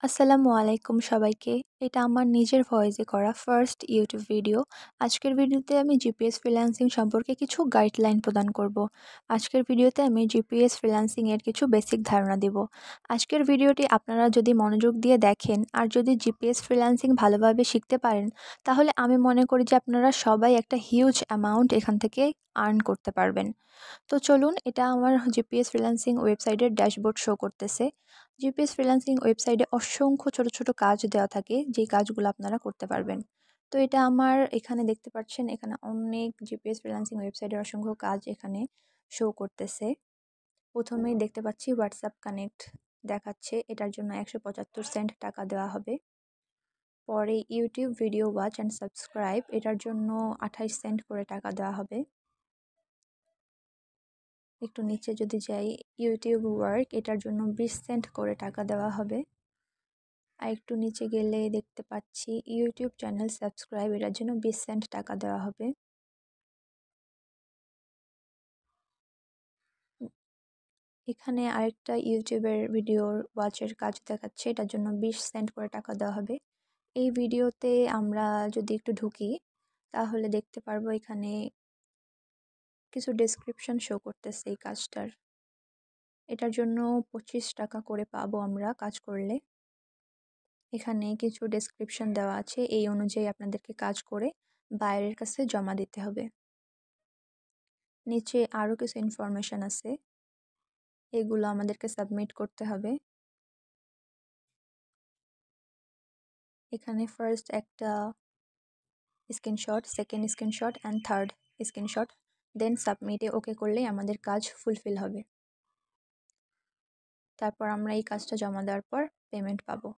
আসসালামু আলাইকুম সবাইকে। এটা আমার নিজের ভয়েসে করা ফার্স্ট ইউটিউব ভিডিও। আজকের ভিডিওতে আমি জিপিএস ফ্রিল্যান্সিং সম্পর্কে কিছু গাইডলাইন প্রদান করব। আজকের ভিডিওতে আমি জিপিএস ফ্রিল্যান্সিং এর কিছু বেসিক ধারণা দেব। আজকের ভিডিওটি আপনারা যদি মনোযোগ দিয়ে দেখেন আর যদি জিপিএস ফ্রিল্যান্সিং ভালোভাবে শিখতে পারেন, তাহলে আমি মনে করি যে আপনারা সবাই একটা হিউজ অ্যামাউন্ট এখান থেকে আর্ন করতে পারবেন। তো চলুন, এটা আমার জিপিএস ফ্রিল্যান্সিং ওয়েবসাইটের ড্যাশবোর্ড শো করতেছে। জিপিএস ফ্রিল্যান্সিং ওয়েবসাইটে অসংখ্য ছোট, ছোট কাজ দেওয়া থাকে, যেই কাজগুলো আপনারা করতে পারবেন। তো এটা আমার এখানে দেখতে পাচ্ছেন, এখানে অনেক জিপিএস ফ্রিল্যান্সিং ওয়েবসাইটের অসংখ্য কাজ এখানে শো করতেছে। প্রথমেই দেখতে পাচ্ছি হোয়াটসঅ্যাপ কানেক্ট দেখাচ্ছে, এটার জন্য 175 সেন্ট টাকা দেওয়া হবে। পরে YouTube video watch and subscribe, এটার জন্য 28 সেন্ট করে টাকা দেওয়া হবে। একটু নিচে যদি যাই, ইউটিউব ওয়ার্ক, এটার জন্য 20 সেন্ট করে টাকা দেওয়া হবে। আর একটু নিচে গেলে দেখতে পাচ্ছি ইউটিউব চ্যানেল সাবস্ক্রাইব, এটার জন্য 20 সেন্ট টাকা দেওয়া হবে। এখানে আরেকটা ইউটিউবের ভিডিওর ওয়াচের কাজ দেখাচ্ছে, এটার জন্য 20 সেন্ট করে টাকা দেওয়া হবে। এই ভিডিওতে আমরা যদি একটু ঢুকি, তাহলে দেখতে পারবো এখানে কিছু ডেসক্রিপশন শো করতেছে এই কাজটার। এটার জন্য 25 টাকা করে পাবো আমরা কাজ করলে। এখানে কিছু ডেসক্রিপশন দেওয়া আছে, এই অনুযায়ী আপনাদেরকে কাজ করে বাইরের কাছে জমা দিতে হবে। নিচে আরও কিছু ইনফরমেশন আছে, এগুলো আমাদেরকে সাবমিট করতে হবে। এখানে ফার্স্ট একটা screenshot, second screenshot and third screenshot, then সাবমিটে ওকে করলেই আমাদের কাজ ফুলফিল হবে। তারপর আমরা এই কাজটা জমা দেওয়ার পর পেমেন্ট পাবো।